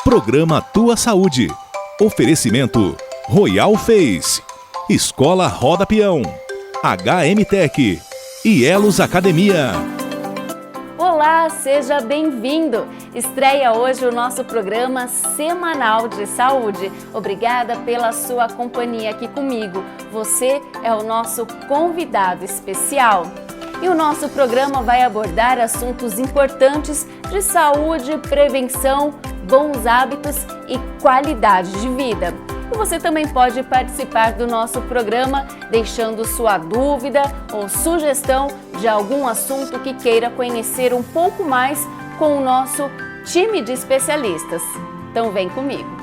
Programa Tua Saúde. Oferecimento Royal Face, Escola Roda Peão, HM Tech e Elos Academia. Olá, seja bem-vindo! Estreia hoje o nosso programa semanal de saúde. Obrigada pela sua companhia aqui comigo. Você é o nosso convidado especial. E o nosso programa vai abordar assuntos importantes de saúde, prevenção, bons hábitos e qualidade de vida. E você também pode participar do nosso programa deixando sua dúvida ou sugestão de algum assunto que queira conhecer um pouco mais com o nosso time de especialistas. Então vem comigo!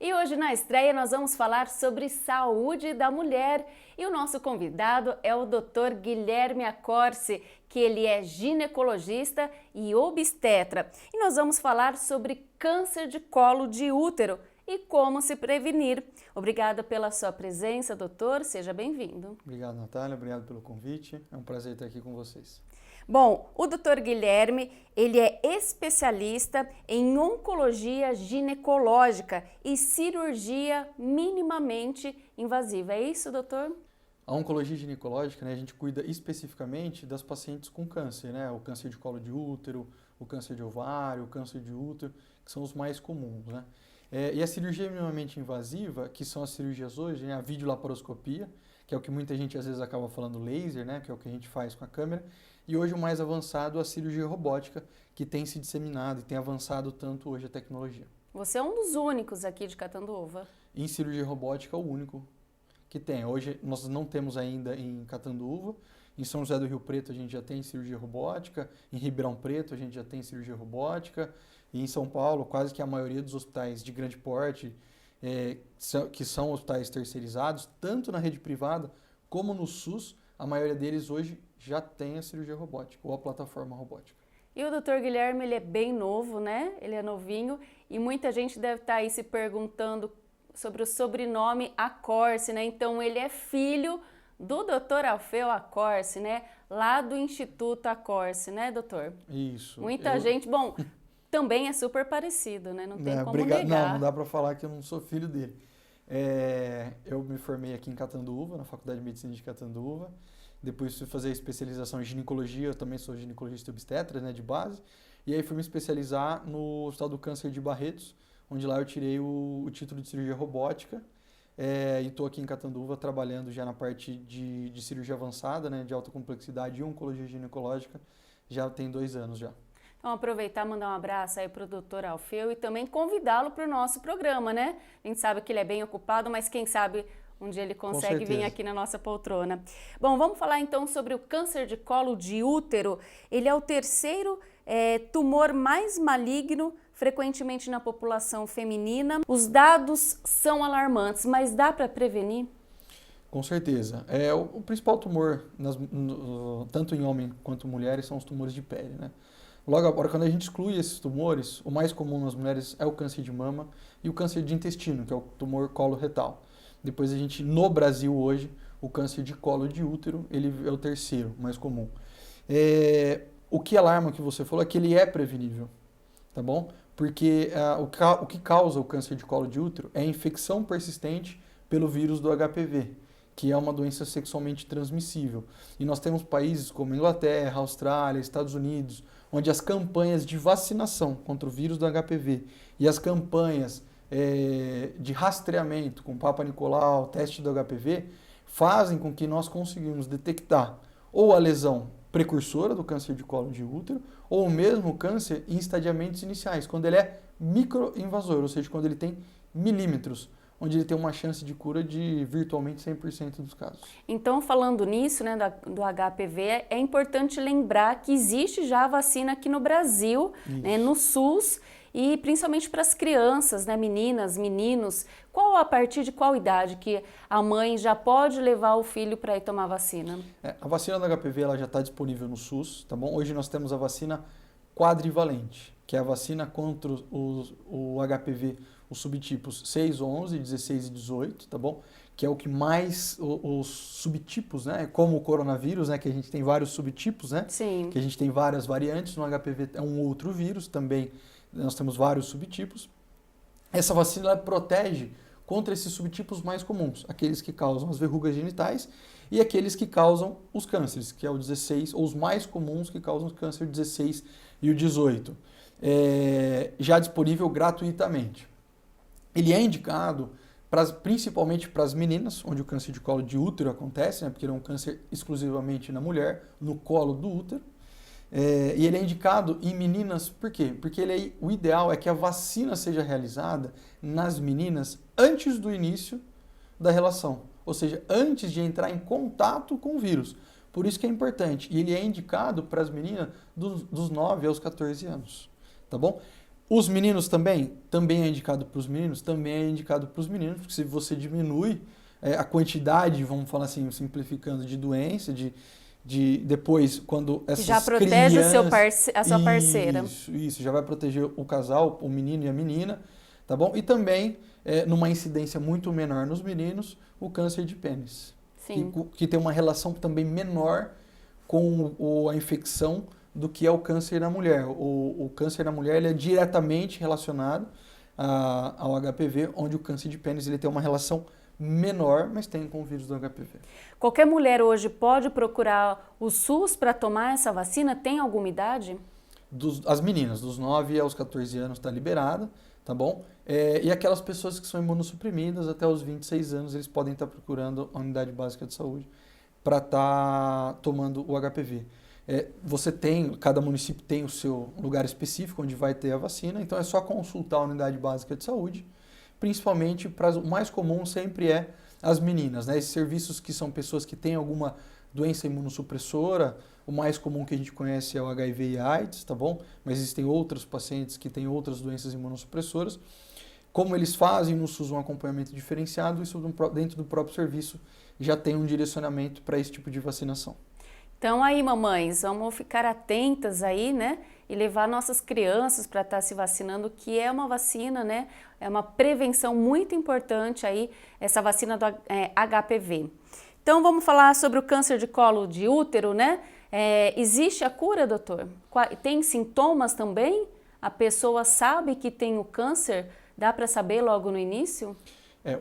E hoje na estreia nós vamos falar sobre saúde da mulher e o nosso convidado é o Dr. Guilherme Accorsi, que ele é ginecologista e obstetra. E nós vamos falar sobre câncer de colo de útero e como se prevenir. Obrigada pela sua presença, doutor. Seja bem-vindo. Obrigado, Natália. Obrigado pelo convite. É um prazer estar aqui com vocês. Bom, o Dr. Guilherme, ele é especialista em oncologia ginecológica e cirurgia minimamente invasiva. É isso, doutor? A oncologia ginecológica, a gente cuida especificamente das pacientes com câncer, O câncer de colo de útero, o câncer de ovário, o câncer de útero, que são os mais comuns, E a cirurgia minimamente invasiva, que são as cirurgias hoje, a videolaparoscopia, que é o que muita gente às vezes acaba falando laser, que é o que a gente faz com a câmera, e hoje o mais avançado é a cirurgia robótica, que tem se disseminado e tem avançado tanto hoje a tecnologia. Você é um dos únicos aqui de Catanduva. Em cirurgia robótica, o único que tem. Hoje nós não temos ainda em Catanduva, em São José do Rio Preto a gente já tem cirurgia robótica, em Ribeirão Preto a gente já tem cirurgia robótica, e em São Paulo quase que a maioria dos hospitais de grande porte, que são hospitais terceirizados, tanto na rede privada como no SUS, a maioria deles hoje já tem a cirurgia robótica ou a plataforma robótica. E o Dr. Guilherme, ele é bem novo, Ele é novinho e muita gente deve estar aí se perguntando sobre o sobrenome Accorsi, Então ele é filho do Dr. Alfeu Accorsi, Lá do Instituto Accorsi, doutor? Isso. Muita gente, bom, também é super parecido, Não tem como negar. Não dá para falar que eu não sou filho dele. Eu me formei aqui em Catanduva, na Faculdade de Medicina de Catanduva. Depois fui fazer especialização em ginecologia, eu também sou ginecologista e obstetra, de base. E aí fui me especializar no Hospital do Câncer de Barretos, onde lá eu tirei o título de cirurgia robótica. E estou aqui em Catanduva trabalhando já na parte de cirurgia avançada, de alta complexidade e oncologia ginecológica, já tem 2 anos já. Então, aproveitar e mandar um abraço aí para o Dr. Alfeu e também convidá-lo para o nosso programa, A gente sabe que ele é bem ocupado, mas quem sabe um dia ele consegue vir aqui na nossa poltrona. Bom, vamos falar então sobre o câncer de colo de útero. Ele é o terceiro tumor mais maligno, frequentemente na população feminina. Os dados são alarmantes, mas dá para prevenir? Com certeza. O principal tumor, tanto em homem quanto mulheres, são os tumores de pele, Logo agora, quando a gente exclui esses tumores, o mais comum nas mulheres é o câncer de mama e o câncer de intestino, que é o tumor coloretal. Depois a gente, no Brasil hoje, o câncer de colo de útero, ele é o terceiro mais comum. O que alarma que você falou é que ele é prevenível, tá bom? Porque o que causa o câncer de colo de útero é a infecção persistente pelo vírus do HPV, que é uma doença sexualmente transmissível. E nós temos países como Inglaterra, Austrália, Estados Unidos, onde as campanhas de vacinação contra o vírus do HPV e as campanhas de rastreamento com Papa Nicolau, teste do HPV, fazem com que nós conseguimos detectar ou a lesão precursora do câncer de colo de útero, ou mesmo o câncer em estadiamentos iniciais, quando ele é microinvasor, ou seja, quando ele tem milímetros, onde ele tem uma chance de cura de virtualmente 100% dos casos. Então, falando nisso, do HPV, é importante lembrar que existe já a vacina aqui no Brasil, no SUS, e principalmente para as crianças, meninas, meninos. A partir de qual idade que a mãe já pode levar o filho para ir tomar vacina? A vacina do HPV ela já está disponível no SUS, tá bom? Hoje nós temos a vacina quadrivalente, que é a vacina contra o HPV, os subtipos 6, 11, 16 e 18, tá bom? que é o que mais, os subtipos, né? Como o coronavírus, né? Que a gente tem vários subtipos, né? Sim. Que a gente tem várias variantes, no HPV é um outro vírus, também nós temos vários subtipos. Essa vacina ela protege contra esses subtipos mais comuns, aqueles que causam as verrugas genitais e aqueles que causam os cânceres, que é o 16, ou os mais comuns que causam o câncer 16 e o 18. Já disponível gratuitamente. Ele é indicado principalmente para as meninas, onde o câncer de colo de útero acontece, né, porque ele é um câncer exclusivamente na mulher, no colo do útero. E ele é indicado em meninas, por quê? Porque o ideal é que a vacina seja realizada nas meninas antes do início da relação, ou seja, antes de entrar em contato com o vírus. Por isso que é importante. E ele é indicado para as meninas dos 9 aos 14 anos, tá bom? Os meninos também é indicado para os meninos, também é indicado para os meninos, porque se você diminui a quantidade, vamos falar assim, simplificando, de doença, depois, quando essas já protege crianças, a sua parceira. Isso, já vai proteger o casal, o menino e a menina, tá bom? E também, numa incidência muito menor nos meninos, o câncer de pênis. Sim. Que tem uma relação também menor com a infecção do que é o câncer na mulher. O câncer na mulher ele é diretamente relacionado ao HPV, onde o câncer de pênis ele tem uma relação menor, mas tem com o vírus do HPV. Qualquer mulher hoje pode procurar o SUS para tomar essa vacina? Tem alguma idade? As meninas, dos 9 aos 14 anos está liberada, tá bom? E aquelas pessoas que são imunossuprimidas até os 26 anos, eles podem estar procurando a unidade básica de saúde para estar tomando o HPV. Cada município tem o seu lugar específico onde vai ter a vacina, então é só consultar a unidade básica de saúde, principalmente o mais comum sempre é as meninas, né? Esses serviços que são pessoas que têm alguma doença imunossupressora, o mais comum que a gente conhece é o HIV e AIDS, tá bom? Mas existem outros pacientes que têm outras doenças imunossupressoras. Como eles fazem no SUS um acompanhamento diferenciado, isso dentro do próprio serviço já tem um direcionamento para esse tipo de vacinação. Então aí, mamães, vamos ficar atentas aí, né? E levar nossas crianças para estar se vacinando, que é uma vacina, né? É uma prevenção muito importante aí, essa vacina do HPV. Então vamos falar sobre o câncer de colo de útero, né? Existe a cura, doutor? Tem sintomas também? A pessoa sabe que tem o câncer? Dá para saber logo no início?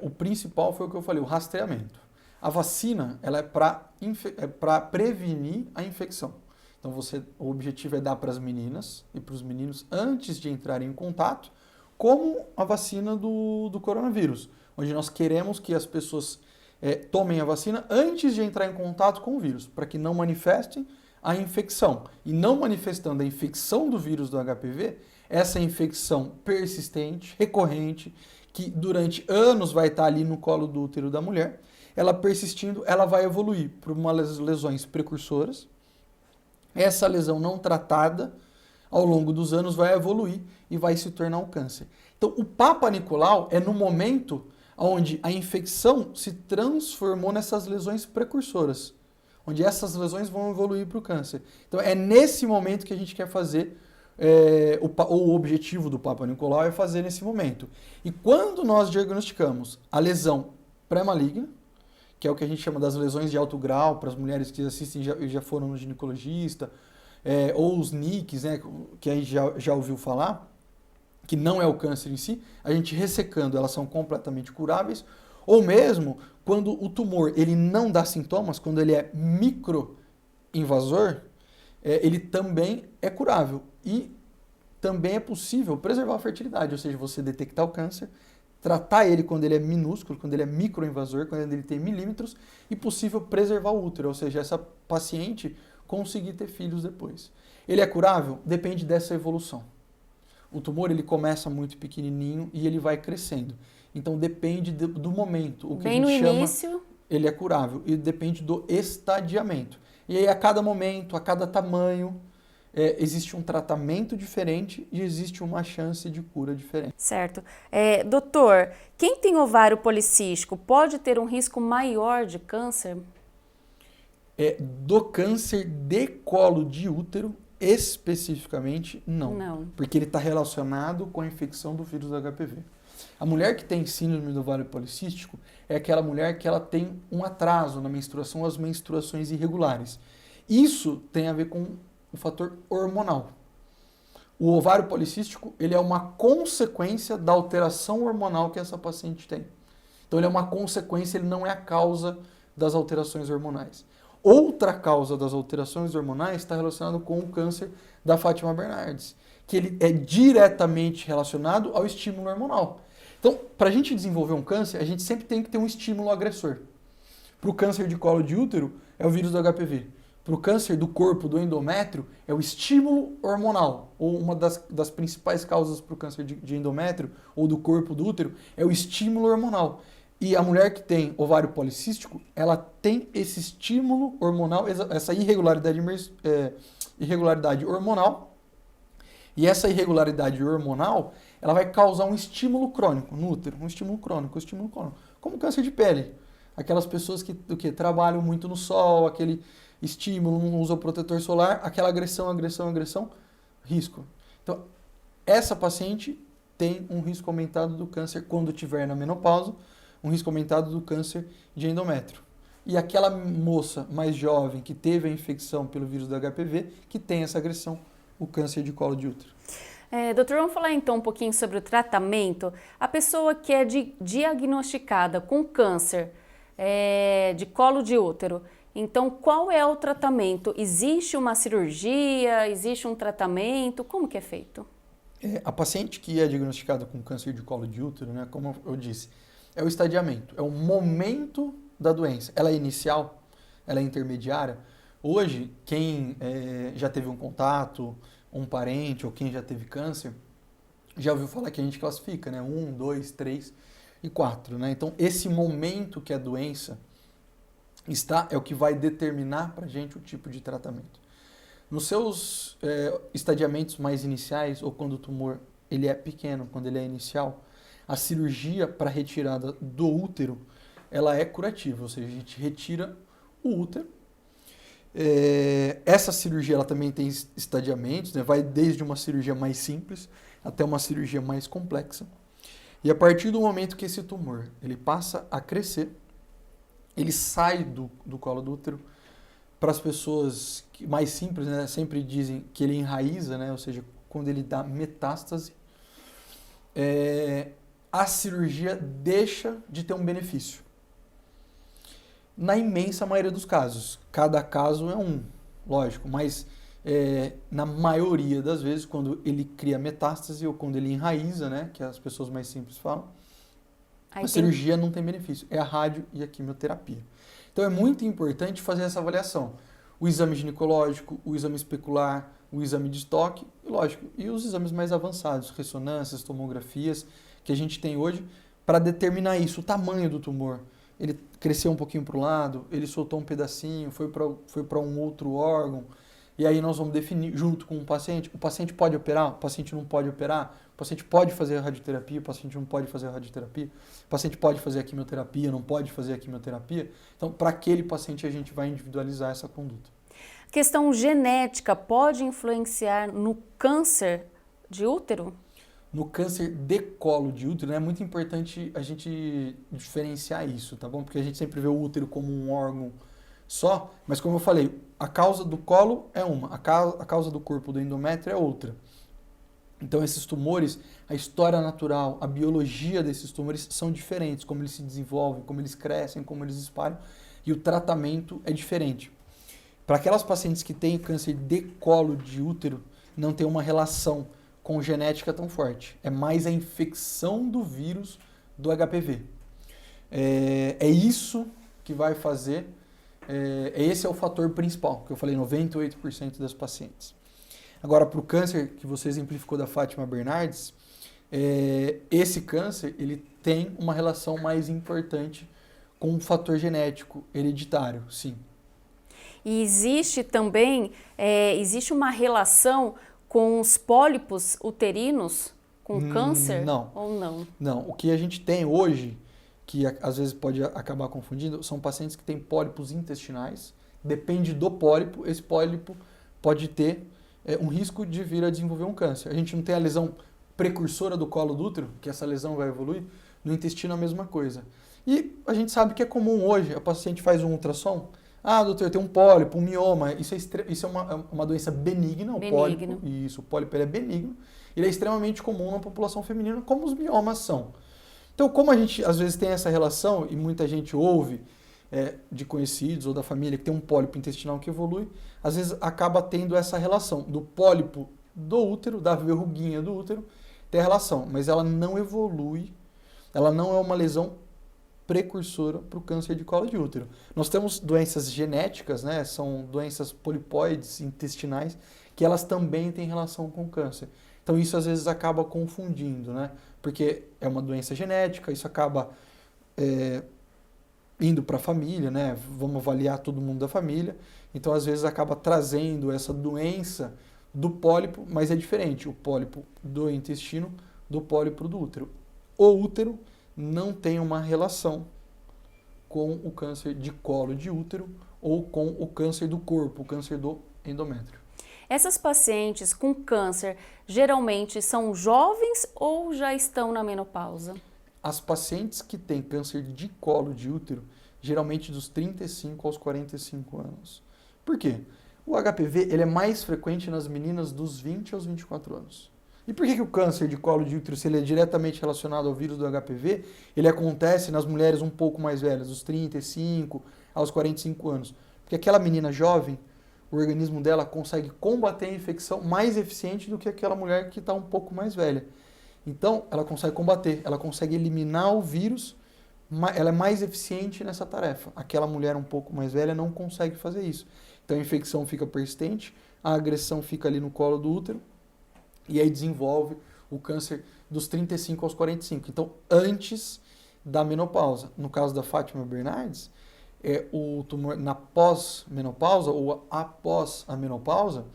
O principal foi o que eu falei, o rastreamento. A vacina ela é para prevenir a infecção. Então o objetivo é dar para as meninas e para os meninos antes de entrarem em contato, como a vacina do coronavírus, onde nós queremos que as pessoas tomem a vacina antes de entrar em contato com o vírus, para que não manifestem a infecção. E não manifestando a infecção do vírus do HPV, essa infecção persistente, recorrente, que durante anos vai estar ali no colo do útero da mulher, ela persistindo, ela vai evoluir para umas lesões precursoras. Essa lesão não tratada, ao longo dos anos, vai evoluir e vai se tornar um câncer. Então, o Papa Nicolau é no momento onde a infecção se transformou nessas lesões precursoras, onde essas lesões vão evoluir para o câncer. Então, é nesse momento que a gente quer fazer, o objetivo do Papa Nicolau é fazer nesse momento. E quando nós diagnosticamos a lesão pré-maligna, que é o que a gente chama das lesões de alto grau, para as mulheres que assistem e já foram no ginecologista, ou os NICs, né, que a gente já ouviu falar, que não é o câncer em si, a gente ressecando, elas são completamente curáveis, ou mesmo quando o tumor ele não dá sintomas, quando ele é microinvasor, ele também é curável. E também é possível preservar a fertilidade, ou seja, você detectar o câncer, tratar ele quando ele é minúsculo, quando ele é microinvasor, quando ele tem milímetros, e possível preservar o útero, ou seja, essa paciente conseguir ter filhos depois. Ele é curável? Depende dessa evolução. O tumor ele começa muito pequenininho e ele vai crescendo. Então depende do momento. O que Bem a gente no chama, início. ele é curável e depende do estadiamento. E aí a cada momento, a cada tamanho, existe um tratamento diferente e existe uma chance de cura diferente. Certo. Doutor, quem tem ovário policístico pode ter um risco maior de câncer? Do câncer de colo de útero, especificamente, não. Não. Porque ele está relacionado com a infecção do vírus do HPV. A mulher que tem síndrome do ovário policístico é aquela mulher que ela tem um atraso na menstruação, as menstruações irregulares. Isso tem a ver com o fator hormonal. O ovário policístico, ele é uma consequência da alteração hormonal que essa paciente tem. Então, ele é uma consequência, ele não é a causa das alterações hormonais. Outra causa das alterações hormonais está relacionada com o câncer da Fátima Bernardes, que ele é diretamente relacionado ao estímulo hormonal. Então, para a gente desenvolver um câncer, a gente sempre tem que ter um estímulo agressor. Para o câncer de colo de útero, é o vírus do HPV. Para o câncer do corpo, do endométrio, é o estímulo hormonal. Ou uma das principais causas para o câncer de endométrio ou do corpo do útero é o estímulo hormonal. E a mulher que tem ovário policístico, ela tem esse estímulo hormonal, essa irregularidade hormonal. E essa irregularidade hormonal, ela vai causar um estímulo crônico no útero, um estímulo crônico, como câncer de pele. Aquelas pessoas que trabalham muito no sol, aquele estímulo, não usam protetor solar, aquela agressão, risco. Então, essa paciente tem um risco aumentado do câncer quando tiver na menopausa, um risco aumentado do câncer de endométrio. E aquela moça mais jovem que teve a infecção pelo vírus do HPV, que tem essa agressão, o câncer de colo de útero. Doutor, vamos falar então um pouquinho sobre o tratamento. A pessoa que é diagnosticada com câncer de colo de útero, então qual é o tratamento? Existe uma cirurgia? Existe um tratamento? Como que é feito? A paciente que é diagnosticada com câncer de colo de útero, né, como eu disse, é o estadiamento, é o momento da doença. Ela é inicial? Ela é intermediária? Hoje, quem já teve um contato, um parente ou quem já teve câncer, já ouviu falar que a gente classifica, né? 1, 2, 3 e 4, né? Então, esse momento que a doença está é o que vai determinar para a gente o tipo de tratamento. Nos seus estadiamentos mais iniciais, ou quando o tumor ele é pequeno, quando ele é inicial, a cirurgia para retirada do útero, ela é curativa, ou seja, a gente retira o útero. Essa cirurgia ela também tem estadiamentos, né? Vai desde uma cirurgia mais simples até uma cirurgia mais complexa. E a partir do momento que esse tumor ele passa a crescer, ele sai do colo do útero. Para as pessoas mais simples, né, sempre dizem que ele enraiza, né? Ou seja, quando ele dá metástase, a cirurgia deixa de ter um benefício. Na imensa maioria dos casos. Cada caso é um, lógico, mas na maioria das vezes, quando ele cria metástase ou quando ele enraiza, né, que as pessoas mais simples falam, a cirurgia não tem benefício, é a rádio e a quimioterapia. Então é muito importante fazer essa avaliação. O exame ginecológico, o exame especular, o exame de estoque, e lógico, e os exames mais avançados, ressonâncias, tomografias, que a gente tem hoje para determinar isso, o tamanho do tumor. Ele cresceu um pouquinho para o lado, ele soltou um pedacinho, foi para um outro órgão, e aí nós vamos definir junto com o paciente pode operar, o paciente não pode operar, o paciente pode fazer a radioterapia, o paciente não pode fazer a radioterapia, o paciente pode fazer a quimioterapia, não pode fazer a quimioterapia. Então, para aquele paciente a gente vai individualizar essa conduta. A questão genética pode influenciar no câncer de útero? No câncer de colo de útero, é muito importante a gente diferenciar isso, tá bom? Porque a gente sempre vê o útero como um órgão só, mas como eu falei, a causa do colo é uma, a causa do corpo do endométrio é outra. Então esses tumores, a história natural, a biologia desses tumores são diferentes, como eles se desenvolvem, como eles crescem, como eles espalham, e o tratamento é diferente. Para aquelas pacientes que têm câncer de colo de útero, não tem uma relação com genética tão forte. É mais a infecção do vírus do HPV. É isso que vai fazer, esse é o fator principal, que eu falei, 98% das pacientes. Agora, para o câncer que você exemplificou da Fátima Bernardes, esse câncer ele tem uma relação mais importante com um fator genético hereditário, sim. E existe também, existe uma relação com os pólipos uterinos, com câncer? Não. Ou não? Não. O que a gente tem hoje, que às vezes pode acabar confundindo, são pacientes que têm pólipos intestinais. Depende do pólipo, esse pólipo pode ter um risco de vir a desenvolver um câncer. A gente não tem a lesão precursora do colo do útero, que essa lesão vai evoluir, no intestino a mesma coisa. E a gente sabe que é comum hoje, a paciente faz um ultrassom, doutor, tem um pólipo, um mioma, isso é uma doença benigna, o pólipo, o pólipo ele é benigno, ele é extremamente comum na população feminina, como os miomas são. Então, como a gente às vezes tem essa relação, e muita gente ouve de conhecidos ou da família que tem um pólipo intestinal que evolui, às vezes acaba tendo essa relação do pólipo do útero, da verruguinha do útero, tem a relação, mas ela não evolui, ela não é uma lesão precursora para o câncer de colo de útero. Nós temos doenças genéticas, né? São doenças polipoides intestinais, que elas também têm relação com o câncer. Então isso às vezes acaba confundindo, né? Porque é uma doença genética, isso acaba indo para a família, né? Vamos avaliar todo mundo da família. Então às vezes acaba trazendo essa doença do pólipo, mas é diferente, o pólipo do intestino do pólipo do útero. O útero não tem uma relação com o câncer de colo de útero ou com o câncer do corpo, o câncer do endométrio. Essas pacientes com câncer geralmente são jovens ou já estão na menopausa? As pacientes que têm câncer de colo de útero, geralmente dos 35 aos 45 anos. Por quê? O HPV ele é mais frequente nas meninas dos 20 aos 24 anos. E por que o câncer de colo de útero, se ele é diretamente relacionado ao vírus do HPV, ele acontece nas mulheres um pouco mais velhas, dos 35 aos 45 anos? Porque aquela menina jovem, o organismo dela consegue combater a infecção mais eficiente do que aquela mulher que está um pouco mais velha. Então, ela consegue combater, ela consegue eliminar o vírus, ela é mais eficiente nessa tarefa. Aquela mulher um pouco mais velha não consegue fazer isso. Então, a infecção fica persistente, a agressão fica ali no colo do útero, e aí desenvolve o câncer dos 35 aos 45. Então, antes da menopausa. No caso da Fátima Bernardes, o tumor na pós-menopausa ou após a menopausa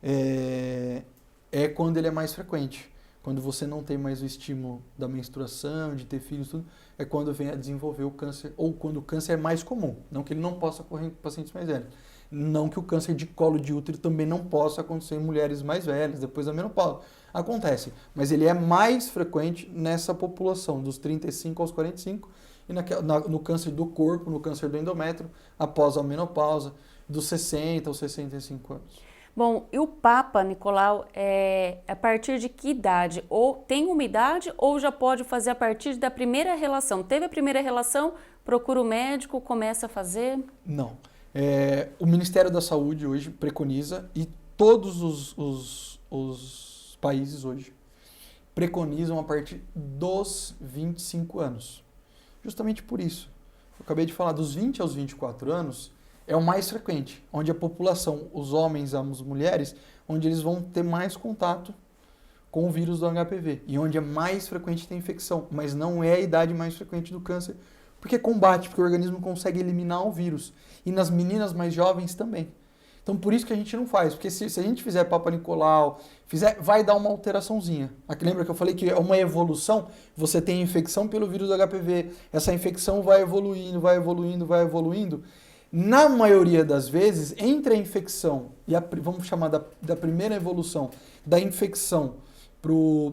é quando ele é mais frequente. Quando você não tem mais o estímulo da menstruação, de ter filhos, tudo, é quando vem a desenvolver o câncer, ou quando o câncer é mais comum. Não que ele não possa ocorrer em pacientes mais velhos. Não que o câncer de colo de útero também não possa acontecer em mulheres mais velhas, depois da menopausa. Acontece, mas ele é mais frequente nessa população, dos 35 aos 45, e no câncer do corpo, no câncer do endométrio, após a menopausa, dos 60 aos 65 anos. Bom, e o Papa Nicolau a partir de que idade? Ou tem uma idade ou já pode fazer a partir da primeira relação? Teve a primeira relação, procura o médico, começa a fazer? Não. O Ministério da Saúde hoje preconiza, e todos os países hoje preconizam a partir dos 25 anos. Justamente por isso. Eu acabei de falar, dos 20 aos 24 anos é o mais frequente, onde a população, os homens, as mulheres, onde eles vão ter mais contato com o vírus do HPV e onde é mais frequente ter infecção, mas não é a idade mais frequente do câncer, porque combate, porque o organismo consegue eliminar o vírus. E nas meninas mais jovens também. Então por isso que a gente não faz, porque se a gente fizer Papa Nicolau, vai dar uma alteraçãozinha. Aqui, lembra que eu falei que é uma evolução? Você tem infecção pelo vírus do HPV, essa infecção vai evoluindo, vai evoluindo, vai evoluindo. Na maioria das vezes, entre a infecção e vamos chamar da primeira evolução, da infecção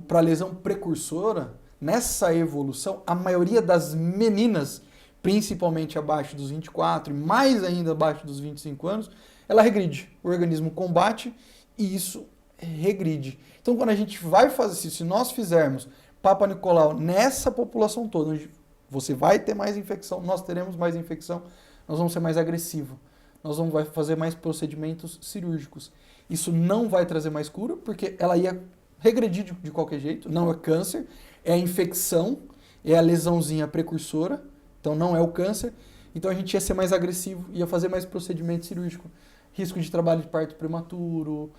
para a lesão precursora, nessa evolução, a maioria das meninas, principalmente abaixo dos 24 e mais ainda abaixo dos 25 anos, ela regride. O organismo combate e isso regride. Então, quando a gente vai fazer, se nós fizermos Papa Nicolau nessa população toda, onde você vai ter mais infecção, nós teremos mais infecção, nós vamos ser mais agressivos, nós vamos fazer mais procedimentos cirúrgicos. Isso não vai trazer mais cura, porque ela ia regredir de qualquer jeito, não é câncer, é a infecção, é a lesãozinha precursora, então não é o câncer, então a gente ia ser mais agressivo, ia fazer mais procedimento cirúrgico, risco de trabalho de parto prematuro,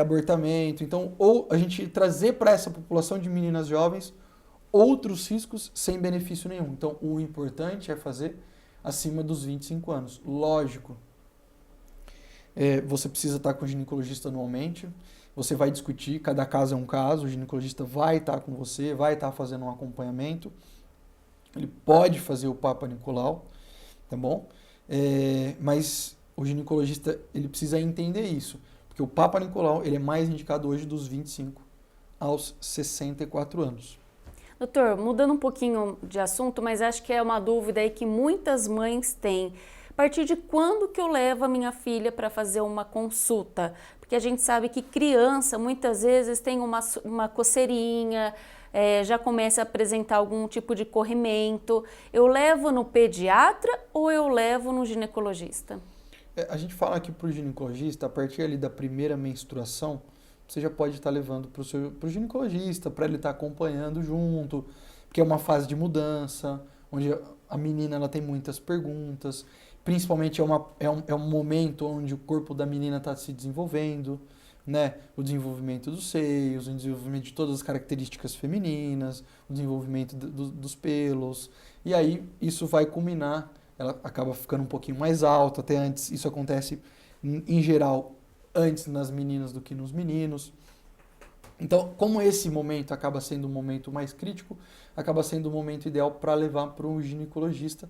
abortamento, então ou a gente trazer para essa população de meninas jovens outros riscos sem benefício nenhum. Então o importante é fazer acima dos 25 anos. Lógico, você precisa estar com o ginecologista anualmente, você vai discutir, cada caso é um caso, o ginecologista vai estar com você, vai estar fazendo um acompanhamento, ele pode fazer o Papa Nicolau, tá bom? Mas o ginecologista ele precisa entender isso, porque o Papa Nicolau ele é mais indicado hoje dos 25 aos 64 anos. Doutor, mudando um pouquinho de assunto, mas acho que é uma dúvida aí que muitas mães têm. A partir de quando que eu levo a minha filha para fazer uma consulta? Porque a gente sabe que criança muitas vezes tem uma coceirinha, já começa a apresentar algum tipo de corrimento. Eu levo no pediatra ou eu levo no ginecologista? A gente fala que para o ginecologista, a partir ali da primeira menstruação, você já pode estar levando para o ginecologista, para ele estar acompanhando junto, porque é uma fase de mudança, onde a menina ela tem muitas perguntas, principalmente é um momento onde o corpo da menina está se desenvolvendo, né? O desenvolvimento dos seios, o desenvolvimento de todas as características femininas, o desenvolvimento dos pelos, e aí isso vai culminar, ela acaba ficando um pouquinho mais alta, até antes, isso acontece em geral antes nas meninas do que nos meninos. Então, como esse momento acaba sendo um momento mais crítico, acaba sendo o momento ideal para levar para o ginecologista,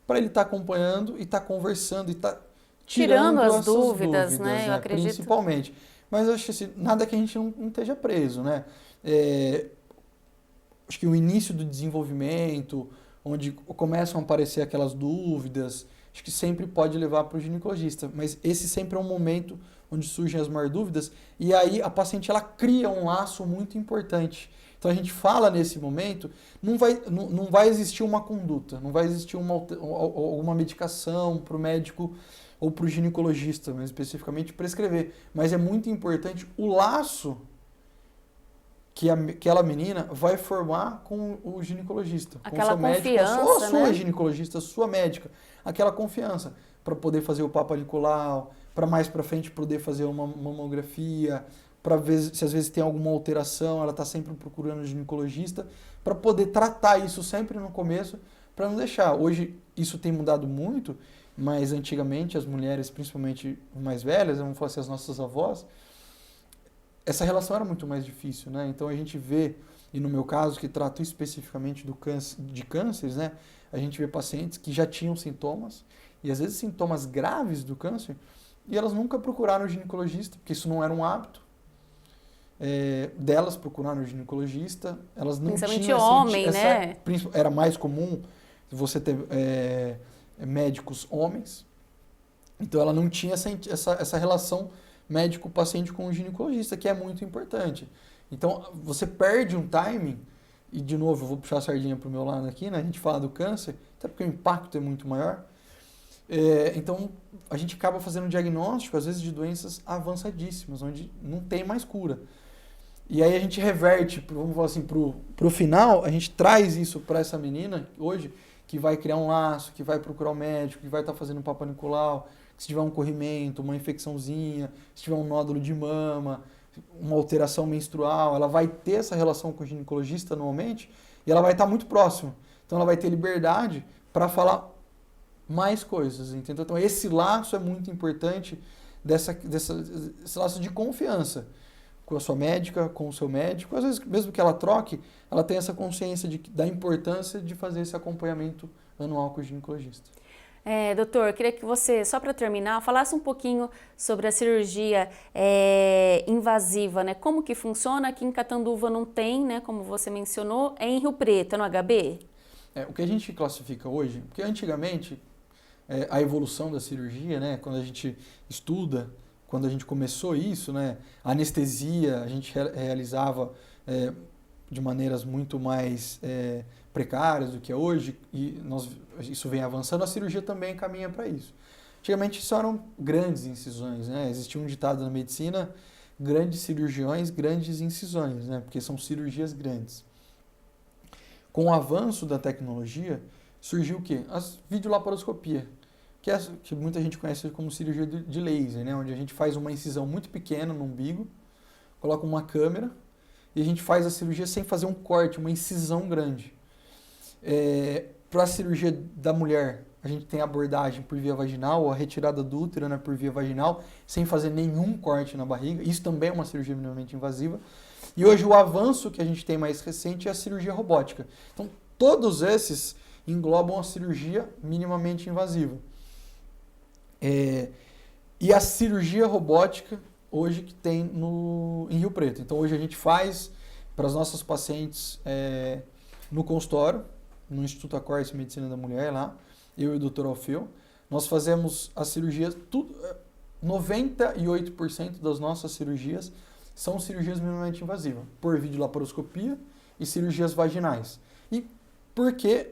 para ele estar acompanhando e estar conversando e estar tirando as dúvidas, né? Eu acredito. Principalmente. Mas eu acho que assim, nada que a gente não esteja preso, né? Acho que o início do desenvolvimento, onde começam a aparecer aquelas dúvidas, acho que sempre pode levar para o ginecologista, mas esse sempre é um momento onde surgem as maiores dúvidas, e aí a paciente ela cria um laço muito importante. Então a gente fala nesse momento, não vai existir uma conduta, não vai existir alguma medicação para o médico ou para o ginecologista, mas especificamente prescrever, mas é muito importante o laço que aquela menina vai formar com o ginecologista, aquela com o seu confiança, médico, ou a sua né? ginecologista, a sua médica, aquela confiança para poder fazer o Papa Nicolau, para mais para frente poder fazer uma mamografia, para ver se às vezes tem alguma alteração, ela está sempre procurando o ginecologista, para poder tratar isso sempre no começo, para não deixar. Hoje isso tem mudado muito, mas antigamente as mulheres, principalmente mais velhas, vamos falar assim, as nossas avós, essa relação era muito mais difícil, né? Então a gente vê, e no meu caso, que trato especificamente de cânceres, né? A gente vê pacientes que já tinham sintomas, e às vezes sintomas graves do câncer, e elas nunca procuraram o ginecologista, porque isso não era um hábito delas procuraram o ginecologista, elas não Principalmente tinham homem, né? Era mais comum você ter médicos homens, então ela não tinha essa relação médico-paciente com o ginecologista, que é muito importante. Então, você perde um timing, e de novo, eu vou puxar a sardinha para o meu lado aqui, né? A gente fala do câncer, até porque o impacto é muito maior. Então, a gente acaba fazendo um diagnóstico, às vezes, de doenças avançadíssimas, onde não tem mais cura. E aí a gente reverte, vamos falar assim, para o final, a gente traz isso para essa menina, hoje, que vai criar um laço, que vai procurar o médico, que vai estar fazendo um Papa Nicolau, se tiver um corrimento, uma infecçãozinha, se tiver um nódulo de mama, uma alteração menstrual, ela vai ter essa relação com o ginecologista normalmente e ela vai estar muito próxima. Então ela vai ter liberdade para falar mais coisas, entendeu? Então esse laço é muito importante, esse laço de confiança com a sua médica, com o seu médico. Às vezes, mesmo que ela troque, ela tem essa consciência da importância de fazer esse acompanhamento anual com o ginecologista. Doutor, eu queria que você, só para terminar, falasse um pouquinho sobre a cirurgia invasiva, né? Como que funciona? Aqui em Catanduva não tem, né? Como você mencionou, é em Rio Preto, no HB? O que a gente classifica hoje, porque antigamente a evolução da cirurgia, né? Quando a gente estuda, quando a gente começou isso, né? A anestesia a gente realizava de maneiras muito mais precárias do que é hoje, e isso vem avançando, a cirurgia também caminha para isso. Antigamente isso eram grandes incisões, né? Existia um ditado na medicina, grandes cirurgiões, grandes incisões, né? Porque são cirurgias grandes. Com o avanço da tecnologia, surgiu o quê? A videolaparoscopia, que muita gente conhece como cirurgia de laser, né? Onde a gente faz uma incisão muito pequena no umbigo, coloca uma câmera e a gente faz a cirurgia sem fazer um corte, uma incisão grande. Para a cirurgia da mulher, a gente tem a abordagem por via vaginal, ou a retirada do útero, né, por via vaginal, sem fazer nenhum corte na barriga. Isso também é uma cirurgia minimamente invasiva. E hoje o avanço que a gente tem mais recente é a cirurgia robótica. Então, todos esses englobam a cirurgia minimamente invasiva. E a cirurgia robótica, hoje, que tem em Rio Preto. Então, hoje a gente faz para as nossas pacientes no consultório, no Instituto Acorce Medicina da Mulher, lá, eu e o Dr. Alfeu. Nós fazemos as cirurgias, 98% das nossas cirurgias são cirurgias minimamente invasivas, por videolaparoscopia e cirurgias vaginais. E por que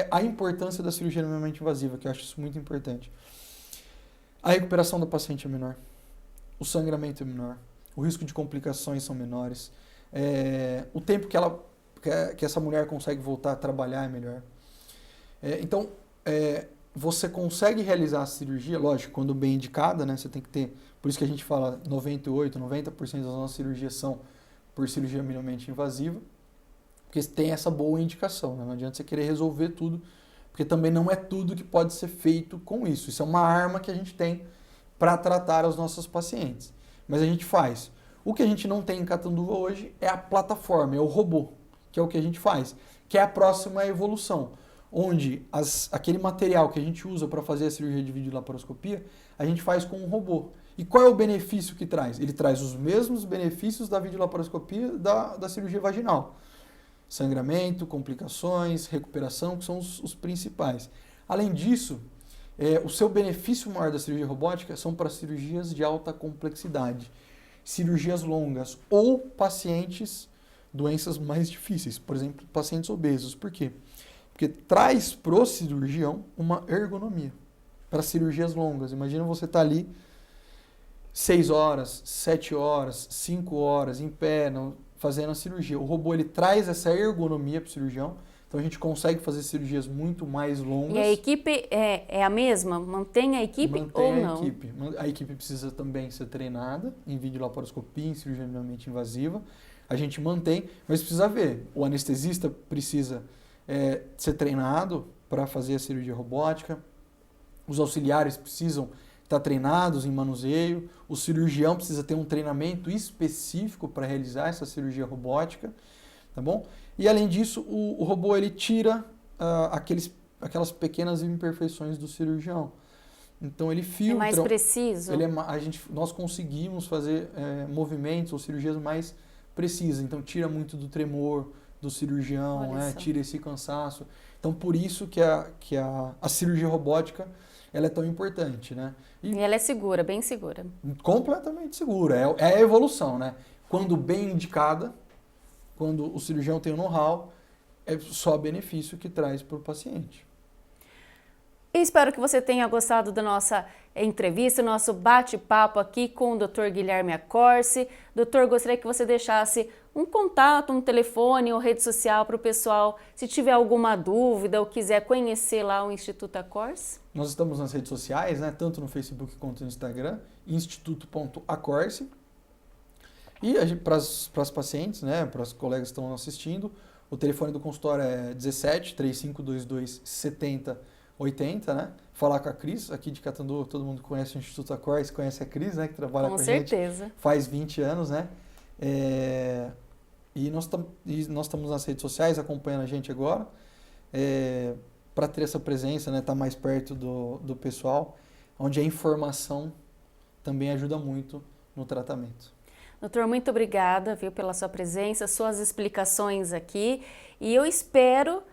a importância da cirurgia minimamente invasiva, que eu acho isso muito importante? A recuperação da paciente é menor, o sangramento é menor, o risco de complicações são menores, o tempo que essa mulher consegue voltar a trabalhar é melhor. Então, você consegue realizar a cirurgia, lógico, quando bem indicada, né? Você tem que ter, por isso que a gente fala 98%, 90% das nossas cirurgias são por cirurgia minimamente invasiva, porque tem essa boa indicação, né? Não adianta você querer resolver tudo, porque também não é tudo que pode ser feito com isso. Isso é uma arma que a gente tem para tratar as nossas pacientes. Mas a gente faz. O que a gente não tem em Catanduva hoje é a plataforma, é o robô, que é o que a gente faz, que é a próxima evolução, onde aquele material que a gente usa para fazer a cirurgia de videolaparoscopia, a gente faz com um robô. E qual é o benefício que traz? Ele traz os mesmos benefícios da videolaparoscopia da cirurgia vaginal. Sangramento, complicações, recuperação, que são os principais. Além disso, o seu benefício maior da cirurgia robótica são para cirurgias de alta complexidade, cirurgias longas ou pacientes, doenças mais difíceis, por exemplo, pacientes obesos. Por quê? Porque traz pro cirurgião uma ergonomia para cirurgias longas. Imagina você estar ali 6 horas, 7 horas, 5 horas em pé, fazendo a cirurgia. O robô ele traz essa ergonomia para o cirurgião, então a gente consegue fazer cirurgias muito mais longas. E a equipe é a mesma? Mantém a equipe ou não? A equipe precisa também ser treinada em videolaparoscopia, em cirurgia minimamente invasiva. A gente mantém, mas precisa ver. O anestesista precisa ser treinado para fazer a cirurgia robótica. Os auxiliares precisam estar treinados em manuseio. O cirurgião precisa ter um treinamento específico para realizar essa cirurgia robótica, tá bom? E além disso, o robô ele tira aquelas pequenas imperfeições do cirurgião. Então ele filtra. É mais preciso. Nós conseguimos fazer movimentos ou cirurgias mais precisas. Então tira muito do tremor do cirurgião, tira esse cansaço. Então por isso que a cirurgia robótica ela é tão importante, né? E ela é segura, bem segura. Completamente segura. É a evolução, né? Quando bem indicada, quando o cirurgião tem o know-how, é só benefício que traz para o paciente. Espero que você tenha gostado da nossa entrevista, nosso bate-papo aqui com o Dr. Guilherme Acorce. Doutor, gostaria que você deixasse um contato, um telefone ou rede social para o pessoal, se tiver alguma dúvida ou quiser conhecer lá o Instituto Acorce. Nós estamos nas redes sociais, né, tanto no Facebook quanto no Instagram, instituto.acorce. E para as pacientes, né, para os colegas que estão assistindo, o telefone do consultório é 17 3522 7080, né? Falar com a Cris, aqui de Catanduva, todo mundo conhece o Instituto Acorce, conhece a Cris, né, que trabalha com a gente faz 20 anos, né? E nós estamos nas redes sociais, acompanhando a gente agora, para ter essa presença, né, estar mais perto do pessoal, onde a informação também ajuda muito no tratamento. Doutor, muito obrigada, viu, pela sua presença, suas explicações aqui, e eu espero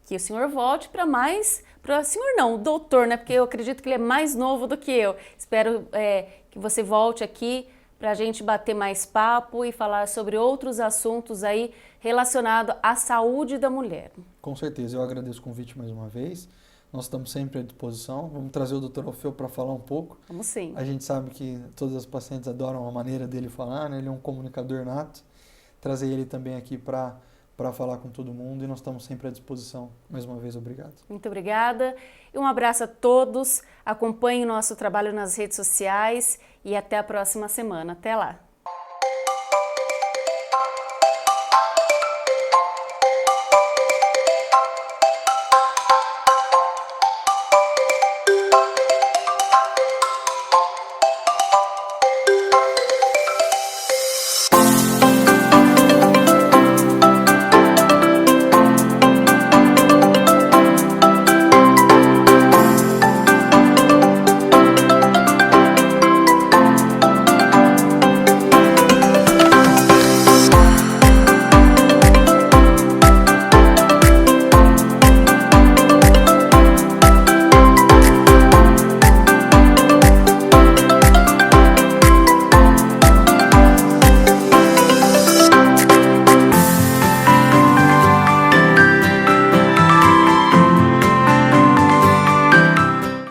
que o senhor volte para senhor não, o doutor, né, porque eu acredito que ele é mais novo do que eu. Espero que você volte aqui para a gente bater mais papo e falar sobre outros assuntos aí relacionados à saúde da mulher. Com certeza, eu agradeço o convite mais uma vez. Nós estamos sempre à disposição. Vamos trazer o Dr. Alfeu para falar um pouco. Vamos sim. A gente sabe que todas as pacientes adoram a maneira dele falar, né? Ele é um comunicador nato. Trazer ele também aqui para falar com todo mundo e nós estamos sempre à disposição. Mais uma vez, obrigado. Muito obrigada e um abraço a todos. Acompanhe o nosso trabalho nas redes sociais e até a próxima semana. Até lá!